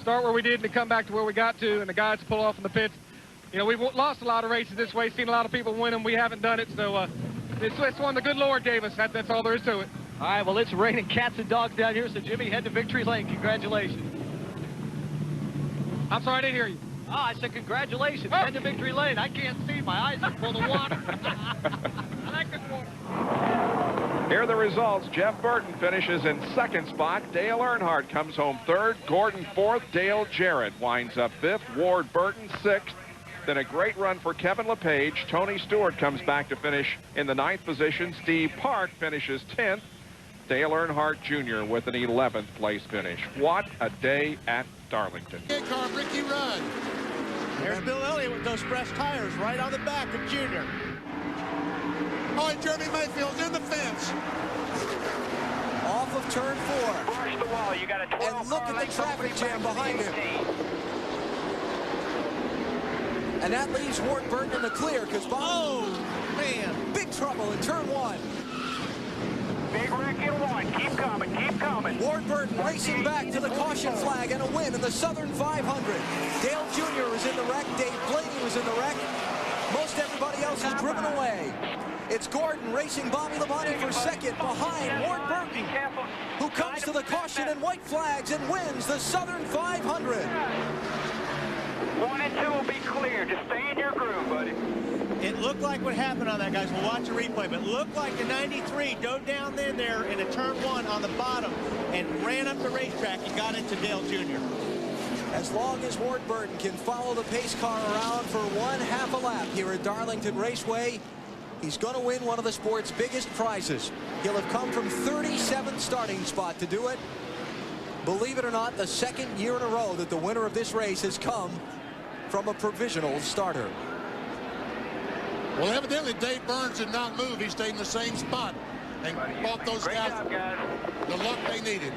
start where we did and to come back to where we got to, and the guys pull off in the pits. You know, we've lost a lot of races this way, seen a lot of people win them. We haven't done it, so it's one the good Lord gave us. That's all there is to it. All right, well, it's raining cats and dogs down here, so Jimmy, head to victory lane. Congratulations. I'm sorry, I didn't hear you. Oh, I said congratulations. Head to victory lane. I can't see. My eyes are full of water. I like this water. Here are the results. Jeff Burton finishes in second spot. Dale Earnhardt comes home third. Gordon fourth. Dale Jarrett winds up fifth. Ward Burton sixth. Then a great run for Kevin LePage. Tony Stewart comes back to finish in the ninth position. Steve Park finishes 10th. Dale Earnhardt Jr. with an 11th place finish. What a day at Darlington. Car, Ricky Rudd. There's Bill Elliott with those fresh tires right on the back of Junior. Oh, and Jeremy Mayfield's in the fence. Off of turn 4. Brush the wall. You got a 12. And look at the traffic jam behind him. And that leaves Ward Burton in the clear because Oh, man. big trouble in turn 1. Big wreck in 1. Keep coming. Keep coming. Ward Burton racing back to the caution flag and a win in the Southern 500. Dale Jr. was in the wreck. Dave Blaney was in the wreck. Most everybody else is driven away. It's Gordon racing Bobby Labonte for second behind Ward Burton, who comes to the caution and white flags and wins the Southern 500. 1 and 2 will be clear. Just stay in your groove, buddy. It looked like what happened on that, guys. We'll watch the replay, but it looked like the 93 dove down in there in a turn 1 on the bottom and ran up the racetrack and got into Dale Jr. As long as Ward Burton can follow the pace car around for 1/2 a lap here at Darlington Raceway, he's going to win one of the sport's biggest prizes. He'll have come from 37th starting spot to do it. Believe it or not, the second year in a row that the winner of this race has come from a provisional starter. Well, evidently Dave Burns did not move. He stayed in the same spot and brought those guys the luck they needed.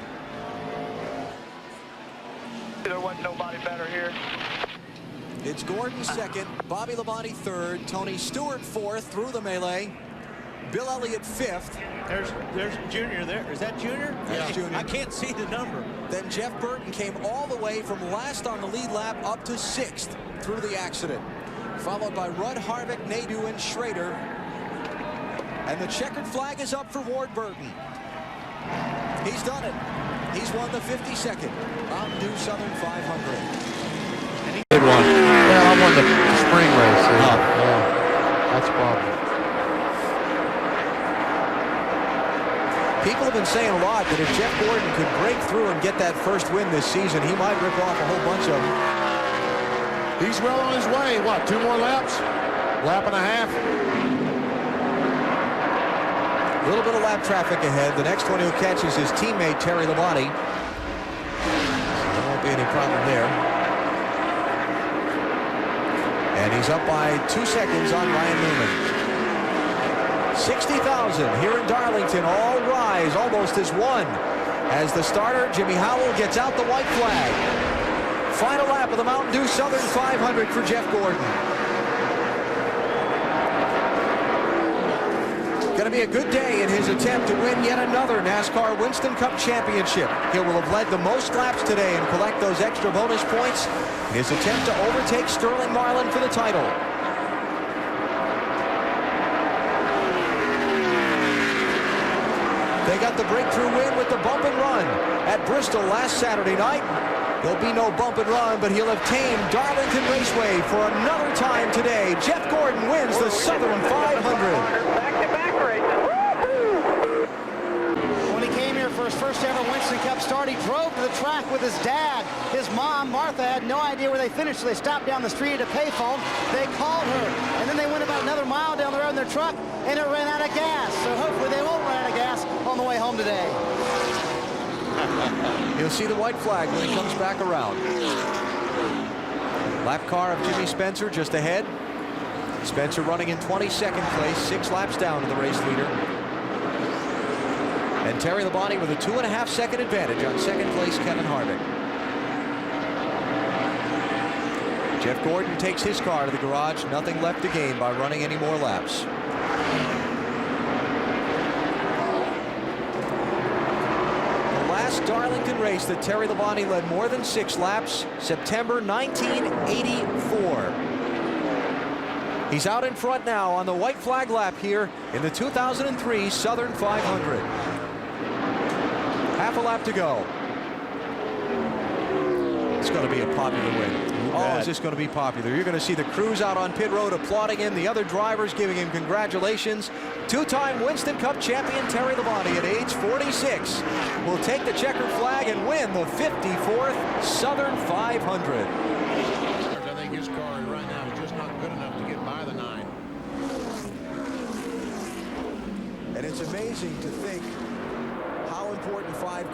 There wasn't nobody better here. It's Gordon second, Bobby Labonte third, Tony Stewart fourth through the melee, Bill Elliott fifth. There's Junior there. Is that Junior? That's Junior. I can't see the number. Then Jeff Burton came all the way from last on the lead lap up to sixth through the accident, followed by Rudd, Harvick, Nadeau, and Schrader. And the checkered flag is up for Ward Burton. He's done it. He's won the 52nd Mountain Dew Southern 500. Good one. Yeah, I won the spring race. Yeah, that's a problem. People have been saying a lot that if Jeff Gordon could break through and get that first win this season, he might rip off a whole bunch of them. He's well on his way. What, 2 more laps? Lap and a half? A little bit of lap traffic ahead. The next one he'll catch is his teammate, Terry Labonte. There won't be any problem there. And he's up by 2 seconds on Ryan Newman. 60,000 here in Darlington. All rise almost as one as the starter, Jimmy Howell, gets out the white flag. Final lap of the Mountain Dew Southern 500 for Jeff Gordon. Going to be a good day in his attempt to win yet another NASCAR Winston Cup championship. He will have led the most laps today and collect those extra bonus points in his attempt to overtake Sterling Marlin for the title. They got the breakthrough win with the bump and run at Bristol last Saturday night. There'll be no bump and run, but he'll have tamed Darlington Raceway for another time today. Jeff Gordon wins the Southern 500. Back-to-back races. When he came here for his first ever Winston Cup start, he drove to the track with his dad. His mom, Martha, had no idea where they finished, so they stopped down the street at a payphone. They called her, and then they went about another mile down the road in their truck, and it ran out of gas. So hopefully they won't run out of gas on the way home today. You'll see the white flag when he comes back around. Lap car of Jimmy Spencer just ahead. Spencer running in 22nd place, 6 laps down to the race leader. And Terry Labonte with a 2.5 second advantage on second place, Kevin Harvick. Jeff Gordon takes his car to the garage. Nothing left to gain by running any more laps. last Darlington race that Terry Labonte led more than 6 laps, September 1984. He's out in front now on the white flag lap here in the 2003 Southern 500. Half a lap to go. It's going to be a popular win. Oh, is this going to be popular? You're going to see the crews out on pit road applauding him, the other drivers giving him congratulations. Two-time Winston Cup champion Terry Labonte at age 46 will take the checkered flag and win the 54th Southern 500. I think his car right now is just not good enough to get by the 9. And it's amazing to think how important 5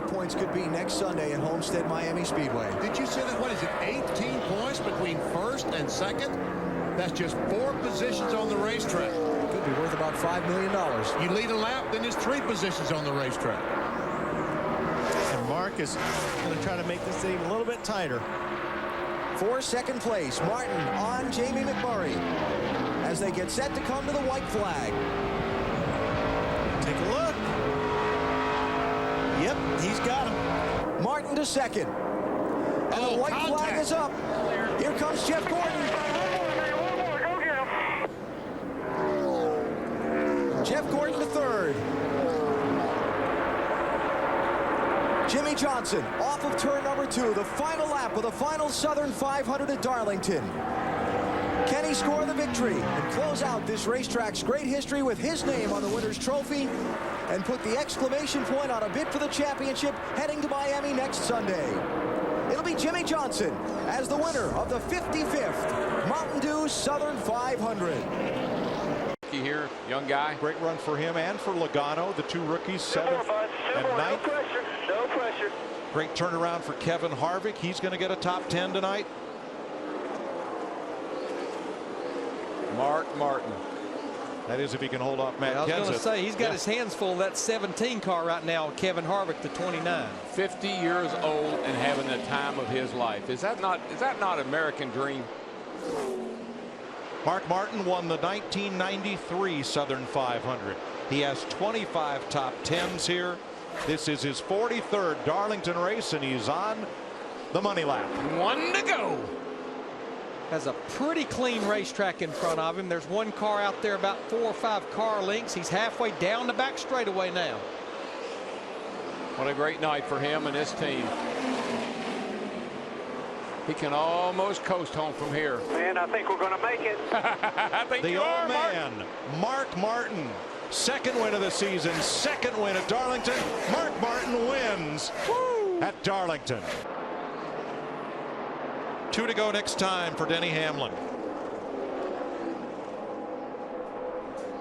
points could be next Sunday at Homestead Miami Speedway. Did you say that? What is it? 18 points between first and second? That's just 4 positions on the racetrack. Could be worth about $5 million. You lead a lap, then there's 3 positions on the racetrack. And Mark is going to try to make this thing a little bit tighter. For second place, Martin on Jamie McMurray as they get set to come to the white flag. Take a look. Yep, he's got him. Martin to second. And the white flag is up. Here comes Jeff Gordon. Jeff Gordon to third. Jimmy Johnson off of turn number 2, the final lap of the final Southern 500 at Darlington. Can he score the victory and close out this racetrack's great history with his name on the winner's trophy and put the exclamation point on a bid for the championship heading to Miami next Sunday? It'll be Jimmy Johnson as the winner of the 55th Mountain Dew Southern 500. Here, young guy. Great run for him and for Logano, the 2 rookies, 7th and 9th. No pressure. Great turnaround for Kevin Harvick. He's going to get a top 10 tonight. Mark Martin. That is if he can hold off Matt Kenseth. I was going to say, he's got his hands full of that 17 car right now, Kevin Harvick, the 29. 50 years old and having the time of his life. Is that not American dream? Mark Martin won the 1993 Southern 500. He has 25 top 10s here. This is his 43rd Darlington race, and he's on the money lap. 1 to go. Has a pretty clean racetrack in front of him. There's one car out there about 4 or 5 car lengths. He's halfway down the back straightaway now. What a great night for him and his team. He can almost coast home from here. Man, I think we're going to make it. I think the old man, Mark Martin. 2nd win of the season, 2nd win at Darlington. Mark Martin wins at Darlington. 2 to go next time for Denny Hamlin.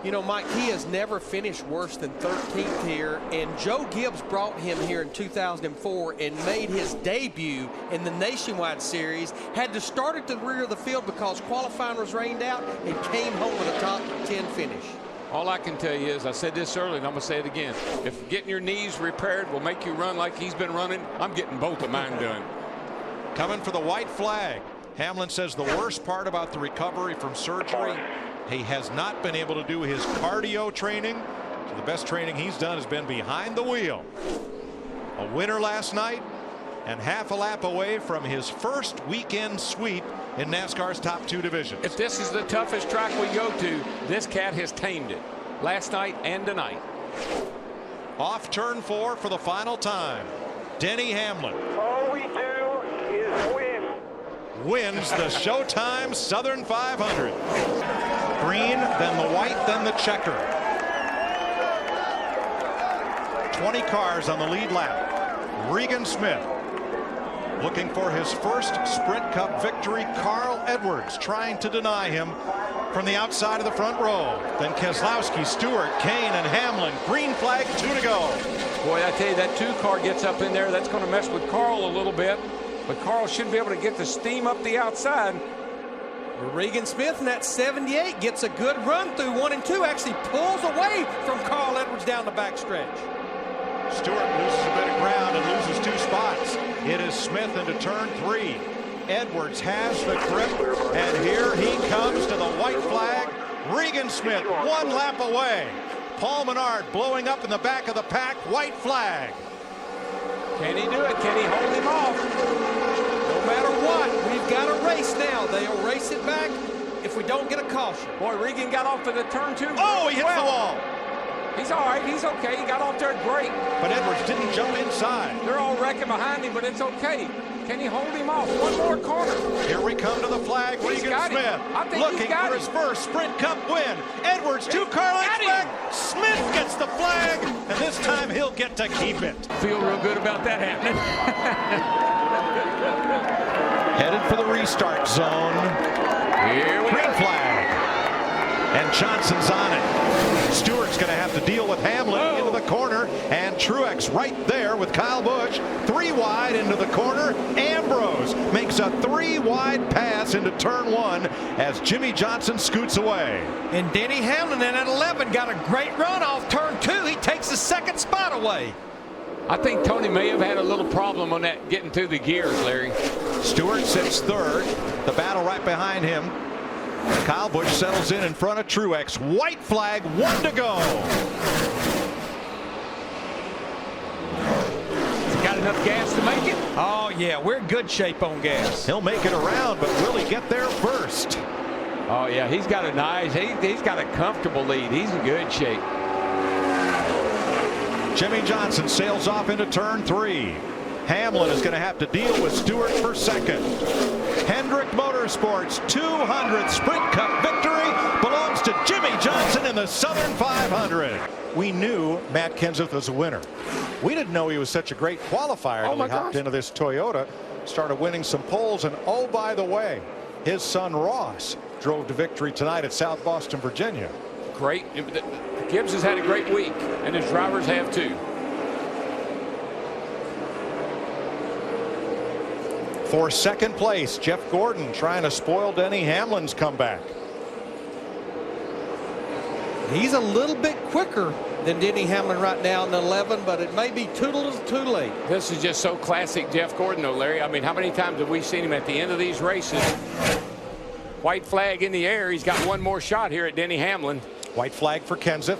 You know, Mike, he has never finished worse than 13th here, and Joe Gibbs brought him here in 2004 and made his debut in the Nationwide Series. Had to start at the rear of the field because qualifying was rained out, and came home with a top 10 finish. All I can tell you is, I said this earlier and I'm going to say it again. If getting your knees repaired will make you run like he's been running, I'm getting both of mine done. Coming for the white flag. Hamlin says the worst part about the recovery from surgery, he has not been able to do his cardio training. So the best training he's done has been behind the wheel. A winner last night and half a lap away from his first weekend sweep in NASCAR's top 2 divisions. If this is the toughest track we go to, this cat has tamed it last night and tonight. Off turn 4 for the final time. Denny Hamlin. All we do is win. Wins the Showtime Southern 500. Green, then the white, then the checker. 20 cars on the lead lap. Regan Smith looking for his first Sprint Cup victory. Carl Edwards trying to deny him from the outside of the front row. Then Keselowski, Stewart, Kane, and Hamlin. Green flag, 2 to go. Boy, I tell you, that 2 car gets up in there. That's going to mess with Carl a little bit. But Carl should be able to get the steam up the outside. Regan Smith in that 78 gets a good run through 1 and 2. Actually pulls away from Carl Edwards down the backstretch. Stewart loses a bit of ground and loses 2 spots. It is Smith into turn 3. Edwards has the grip, and here he comes to the white flag. Regan Smith 1 lap away. Paul Menard blowing up in the back of the pack. White flag. Can he do it? Can he hold him off? No matter what, we've got a race now. They'll race it back if we don't get a caution. Boy, Regan got off to the turn 2. Oh, he hits the wall. He's all right. He's okay. He got off there great. But Edwards didn't jump inside. They're all wrecking behind him, but it's okay. Can he hold him off? One more corner. Here we come to the flag. Regan Smith looking for his first Sprint Cup win. Edwards, 2 car lengths back. Smith gets the flag, and this time he'll get to keep it. Feel real good about that happening. Headed for the restart zone. Here we Green flag. And Johnson's on it. Stewart's going to have to deal with Hamlin into the corner, and Truex right there with Kyle Busch. 3 wide into the corner. Ambrose makes a 3-wide pass into turn 1 as Jimmy Johnson scoots away. And Denny Hamlin in at 11 got a great run off turn 2. He takes the 2nd spot away. I think Tony may have had a little problem on that getting through the gears, Larry. Stewart sits 3rd. The battle right behind him. Kyle Busch settles in front of Truex. White flag, 1 to go. He's got enough gas to make it? Oh, yeah, we're in good shape on gas. He'll make it around, but will he get there first? Oh, yeah, he's got a nice, he's got a comfortable lead. He's in good shape. Jimmy Johnson sails off into turn 3. Hamlin is going to have to deal with Stewart for 2nd. Hendrick Motorsports 200th Sprint Cup victory belongs to Jimmy Johnson in the Southern 500. We knew Matt Kenseth was a winner. We didn't know he was such a great qualifier until he hopped into this Toyota, started winning some poles, and oh, by the way, his son Ross drove to victory tonight at South Boston, Virginia. Great. Gibbs has had a great week, and his drivers have too. For 2nd place, Jeff Gordon trying to spoil Denny Hamlin's comeback. He's a little bit quicker than Denny Hamlin right now in 11, but it may be too late. This is just so classic Jeff Gordon, though, Larry. I mean, how many times have we seen him at the end of these races? White flag in the air. He's got one more shot here at Denny Hamlin. White flag for Kenseth.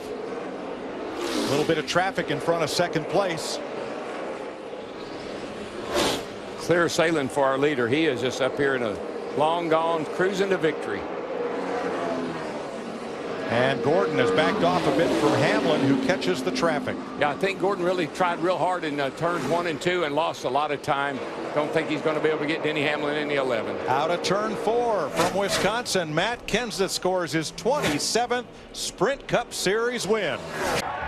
A little bit of traffic in front of 2nd place. Clear sailing for our leader. He is just up here in a long gone, cruising to victory. And Gordon has backed off a bit from Hamlin, who catches the traffic. Yeah, I think Gordon really tried real hard in turns 1 and 2 and lost a lot of time. Don't think he's going to be able to get Denny Hamlin in the 11. Out of turn 4 from Wisconsin, Matt Kenseth scores his 27th Sprint Cup Series win.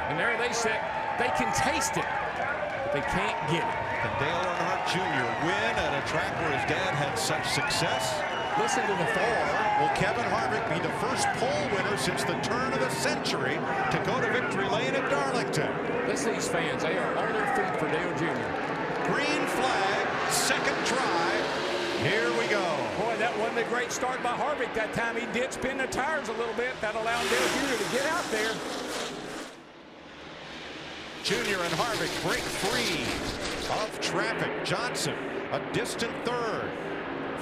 And there they sit. They can taste it, but they can't get it. Can Dale Earnhardt Jr. win at a track where his dad had such success? Listen to the Or will Kevin Harvick be the first pole winner since the turn of the century to go to victory lane at Darlington? Listen to these fans. They are on their feet for Dale Jr. Green flag, 2nd try. Here we go. Boy, that wasn't a great start by Harvick that time. He did spin the tires a little bit. That allowed Dale Jr. to get out there. Jr. and Harvick break free of traffic. Johnson, a distant 3rd.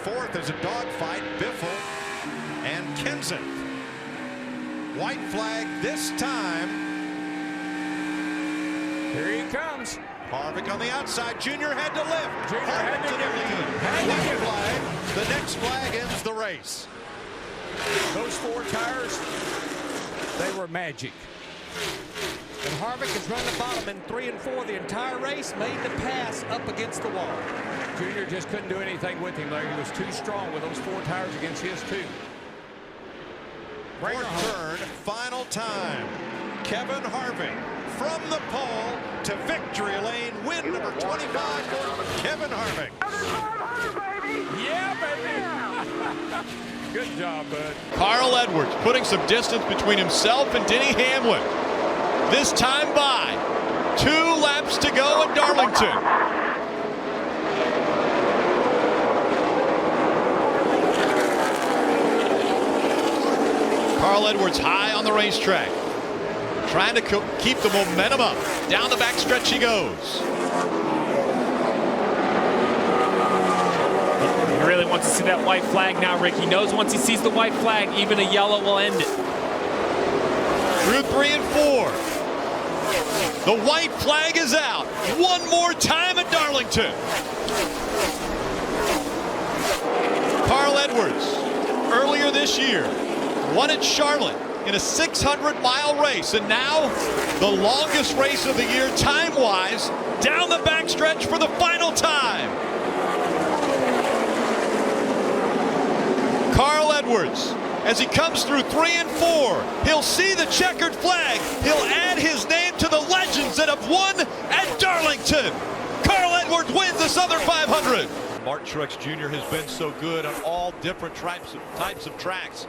4th is a dogfight. Biffle and Kenseth. White flag this time. Here he comes. Harvick on the outside. Jr. had to lift. Jr. had to the lead. White flag. The next flag ends the race. Those 4 tires, they were magic. And Harvick has run the bottom in 3 and 4 the entire race, made the pass up against the wall. Junior just couldn't do anything with him, Larry. He was too strong with those 4 tires against his 2. 4th turn, final time. Kevin Harvick from the pole to victory lane. Win number 25 for Kevin Harvick. Yeah, baby. Good job, bud. Carl Edwards putting some distance between himself and Denny Hamlin. This time by 2 laps to go at Darlington. Carl Edwards high on the racetrack, trying to keep the momentum up. Down the backstretch he goes. He really wants to see that white flag now, Rick. He knows once he sees the white flag, even a yellow will end it. Through 3 and 4. The white flag is out. One more time at Darlington. Carl Edwards, earlier this year, won at Charlotte in a 600-mile race, and now the longest race of the year time-wise, down the backstretch for the final time. Carl Edwards, as he comes through 3 and 4, he'll see the checkered flag. He'll add his name to the legends that have won at Darlington. Carl Edwards wins the Southern 500. Martin Truex Jr. has been so good on all different types of tracks.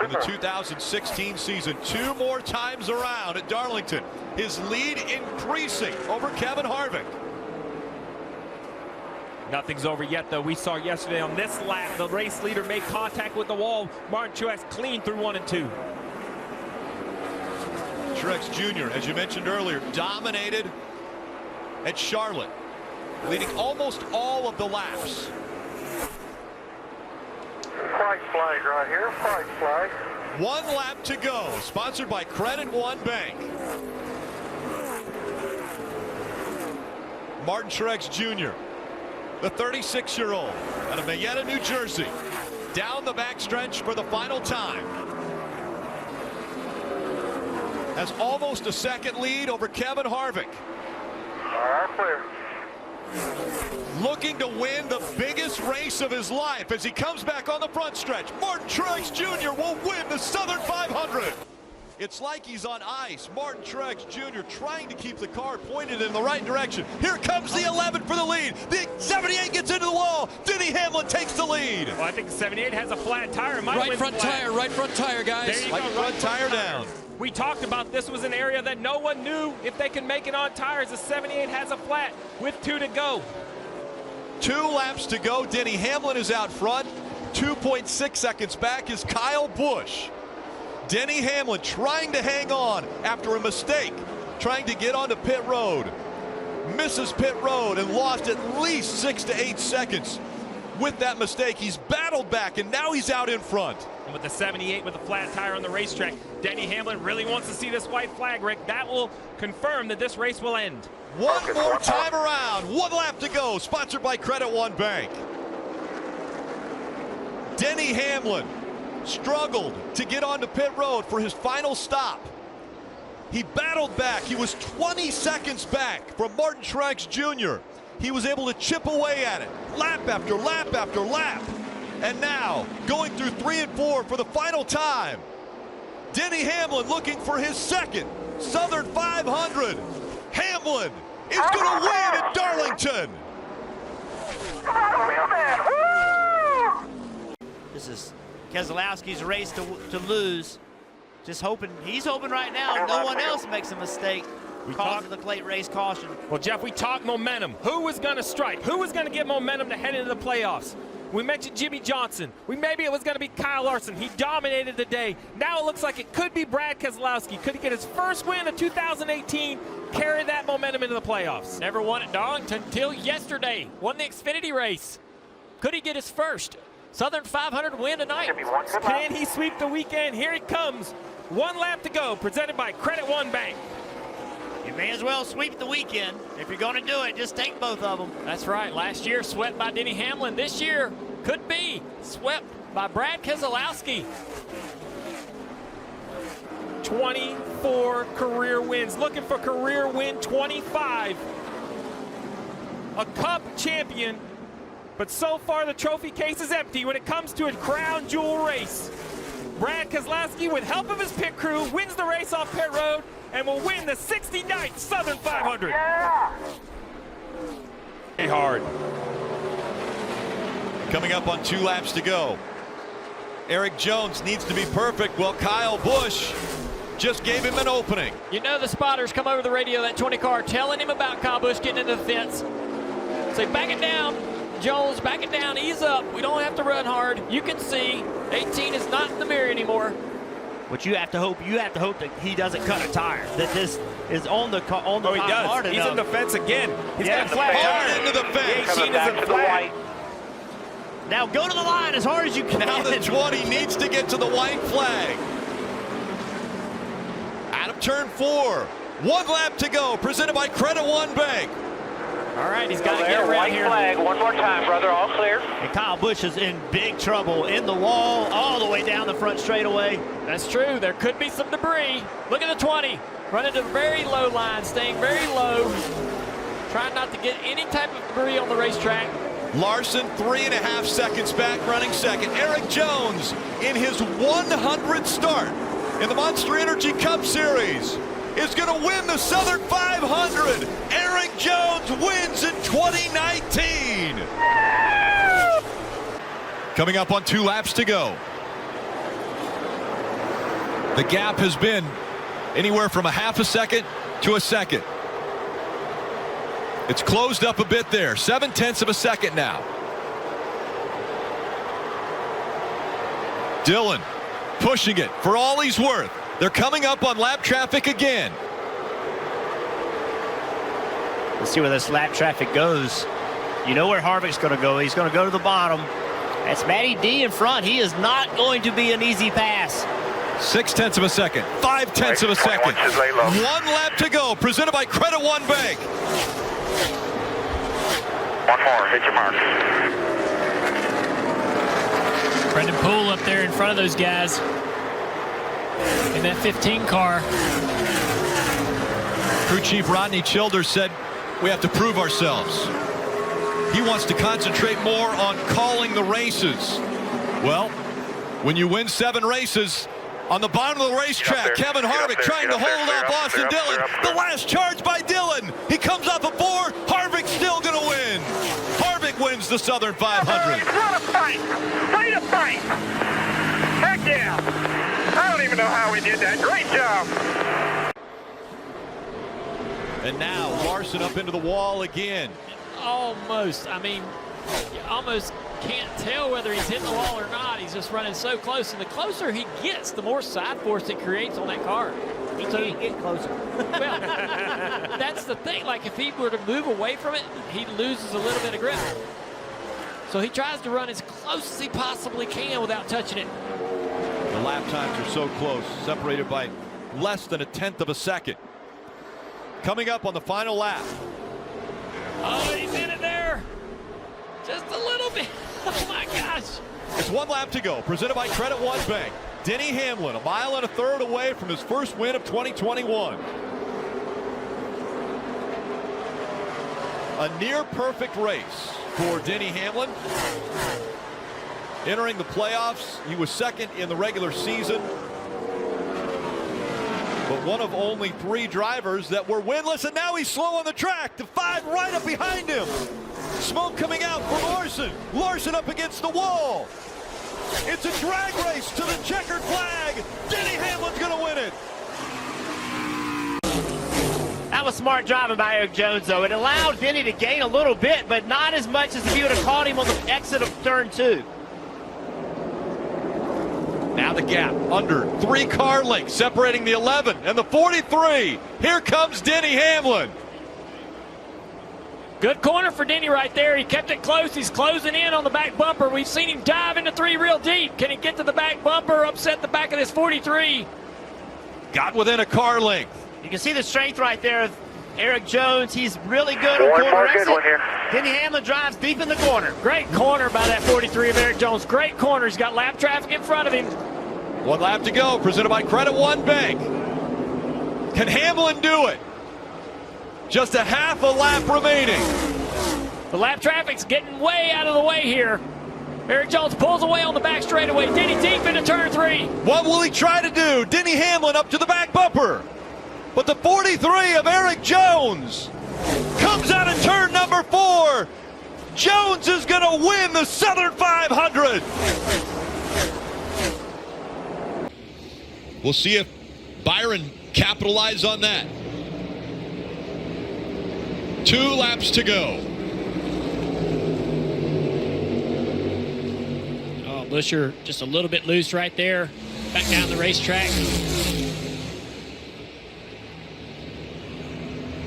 In the 2016 season, 2 more times around at Darlington. His lead increasing over Kevin Harvick. Nothing's over yet, though. We saw yesterday on this lap, the race leader made contact with the wall. Martin Truex clean through 1 and 2. Truex Jr., as you mentioned earlier, dominated at Charlotte, leading almost all of the laps. White flag right here, white flag. 1 lap to go, sponsored by Credit One Bank. Martin Truex Jr., the 36-year-old out of Marietta, New Jersey, down the backstretch for the final time. Has almost a second lead over Kevin Harvick. All right, clear. Looking to win the biggest race of his life as he comes back on the front stretch. Martin Truex Jr. will win the Southern 500. It's like he's on ice. Martin Truex Jr. trying to keep the car pointed in the right direction. Here comes the 11 for the lead. The 78 gets into the wall. Denny Hamlin takes the lead. Well, I think the 78 has a flat tire. Right front tire, guys. There you Right go, front tire down. We talked about this was an area that no one knew if they could make it on tires. The 78 has a flat with 2 to go. 2 laps to go. Denny Hamlin is out front. 2.6 seconds back is Kyle Busch. Denny Hamlin trying to hang on after a mistake, trying to get onto pit road. Misses pit road and lost at least 6 to 8 seconds. With that mistake, he's battled back, and now he's out in front. And with the 78 with a flat tire on the racetrack, Denny Hamlin really wants to see this white flag, Rick. That will confirm that this race will end. 1 more time around. 1 lap to go. Sponsored by Credit One Bank. Denny Hamlin struggled to get onto pit road for his final stop. He battled back. He was 20 seconds back from Martin Truex Jr. He was able to chip away at it, lap after lap after lap. And now, going through 3 and 4 for the final time, Denny Hamlin looking for his second Southern 500. Hamlin is going to win at Darlington. This is Keselowski's race to lose. Just hoping, he's hoping right now no one else makes a mistake. Cause of the late race caution. Well, Jeff, we talked momentum. Who was going to strike? Who was going to get momentum to head into the playoffs? We mentioned Jimmy Johnson. Maybe it was going to be Kyle Larson. He dominated the day. Now it looks like it could be Brad Keselowski. Could he get his first win of 2018, carry that momentum into the playoffs? Never won at Darlington until yesterday. Won the Xfinity race. Could he get his first Southern 500 win tonight? Can he sweep the weekend? Here he comes. 1 lap to go, presented by Credit One Bank. You may as well sweep the weekend. If you're going to do it, just take both of them. That's right. Last year, swept by Denny Hamlin. This year, could be swept by Brad Keselowski. 24 career wins. Looking for career win 25. A Cup champion. But so far, the trophy case is empty when it comes to a crown jewel race. Brad Keselowski, with help of his pit crew, wins the race off pit road and will win the 69th Southern 500. Yeah. Hard. Coming up on 2 laps to go. Eric Jones needs to be perfect. Well, Kyle Busch just gave him an opening. You know the spotters come over the radio, that 20 car, telling him about Kyle Busch getting into the fence. Say, back it down, Jones, back it down, ease up. We don't have to run hard. You can see 18 is not in the mirror anymore. But you have to hope that he doesn't cut a tire. That this is on the Oh, he does. hard He's enough. in the fence again. He's Yeah, got a flat Hard tire. into the fence. The 18 is a flat. Now go to the line as hard as you can. Now the 20 needs to get to the white flag. Out of turn 4, 1 lap to go, presented by Credit One Bank. All right, he's got to get around here. White flag, one more time, brother, all clear. And Kyle Busch is in big trouble in the wall all the way down the front straightaway. That's true. There could be some debris. Look at the 20. Running to the very low line, staying very low. Trying not to get any type of debris on the racetrack. Larson 3.5 seconds back, running second. Eric Jones in his 100th start in the Monster Energy Cup Series is going to win the Southern 500. Eric Jones wins in 2019. Coming up on 2 laps to go. The gap has been anywhere from a half a second to a second. It's closed up a bit there. 0.7 of a second now. Dillon pushing it for all he's worth. They're coming up on lap traffic again. Let's see where this lap traffic goes. You know where Harvick's going to go. He's going to go to the bottom. That's Matty D in front. He is not going to be an easy pass. 0.6 of a second. 0.5 of a second. 1 lap to go. Presented by Credit One Bank. 1 more. Hit your mark. Brendan Poole up there in front of those guys in that 15 car. Crew Chief Rodney Childers said we have to prove ourselves. He wants to concentrate more on calling the races. Well, when you win 7 races, on the bottom of the racetrack, Kevin Harvick trying to hold off Austin Dillon. The last charge by Dillon. He comes off a 4. Harvick's still going to win. Harvick wins the Southern 500. What a fight! Fight a fight! Heck yeah! I don't even know how we did that. Great job! And now Larson up into the wall again. Almost. I mean, you almost can't tell whether he's hitting the wall or not. He's just running so close. And the closer he gets, the more side force it creates on that car. He can't get closer. Well, that's the thing. Like, if he were to move away from it, he loses a little bit of grip. So he tries to run as close as he possibly can without touching it. The lap times are so close, separated by less than 1/10 of a second. Coming up on the final lap. Oh, he's in it there. Just a little bit. Oh, my gosh. It's 1 lap to go, presented by Credit One Bank. Denny Hamlin, 1 1/3 away from his first win of 2021. A near-perfect race for Denny Hamlin. Entering the playoffs, he was second in the regular season, but one of only 3 drivers that were winless, and now he's slow on the track. The 5 right up behind him. Smoke coming out for Larson. Larson up against the wall. It's a drag race to the checkered flag. Denny Hamlin's going to win it. That was smart driving by Eric Jones, though. It allowed Denny to gain a little bit, but not as much as if he would have caught him on the exit of turn 2. Now the gap under 3 car lengths separating the 11 and the 43. Here comes Denny Hamlin. Good corner for Denny right there. He kept it close. He's closing in on the back bumper. We've seen him dive into 3 real deep. Can he get to the back bumper, upset the back of this 43? Got within a car length. You can see the strength right there of Eric Jones. He's really good on corner exit. Denny Hamlin drives deep in the corner. Great corner by that 43 of Eric Jones. Great corner. He's got lap traffic in front of him. 1 lap to go, presented by Credit One Bank. Can Hamlin do it? Just a half a lap remaining. The lap traffic's getting way out of the way here. Eric Jones pulls away on the back straightaway. Denny deep into turn 3. What will he try to do? Denny Hamlin up to the back bumper. But the 43 of Eric Jones comes out of turn number 4. Jones is going to win the Southern 500. We'll see if Byron capitalizes on that. 2 laps to go. Oh, Buscher just a little bit loose right there. Back down the racetrack.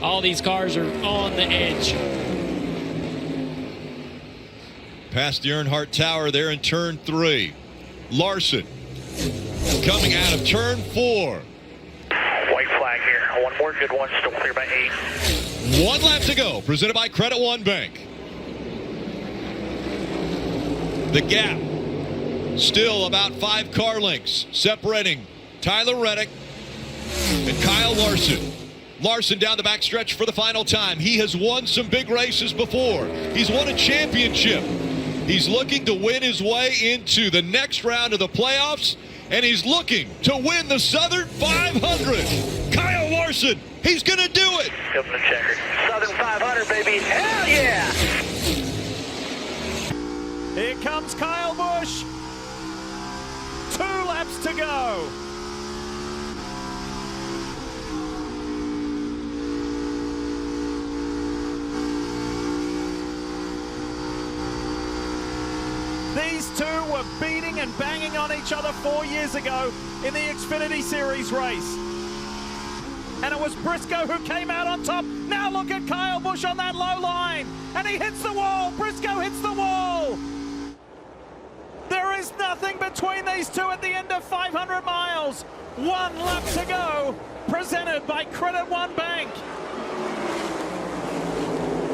All these cars are on the edge. Past the Earnhardt Tower there in turn 3. Larson coming out of turn 4. White flag here. one more good one, still clear by 8. 1 lap to go, presented by Credit One Bank. The gap still about 5 car lengths separating Tyler Reddick and Kyle Larson. Larson down the backstretch for the final time. He has won some big races before. He's won a championship. He's looking to win his way into the next round of the playoffs, and he's looking to win the Southern 500. Kyle Larson, he's going to do it. Open the checker. Southern 500, baby. Hell yeah! Here comes Kyle Busch. 2 laps to go. These two were beating and banging on each other 4 years ago in the Xfinity Series race. And it was Briscoe who came out on top. Now look at Kyle Busch on that low line. And he hits the wall. Briscoe hits the wall. There is nothing between these two at the end of 500 miles. 1 lap to go. Presented by Credit One Bank.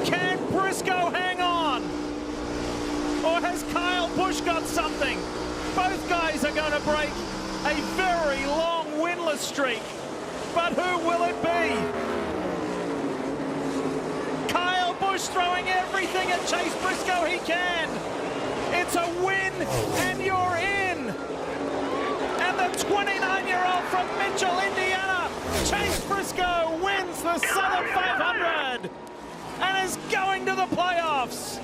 Can Briscoe hang on? Or has Kyle Busch got something? Both guys are going to break a very long winless streak. But who will it be? Kyle Busch throwing everything at Chase Briscoe he can. It's a win and you're in. And the 29-year-old from Mitchell, Indiana, Chase Briscoe wins the Southern 500 and is going to the playoffs.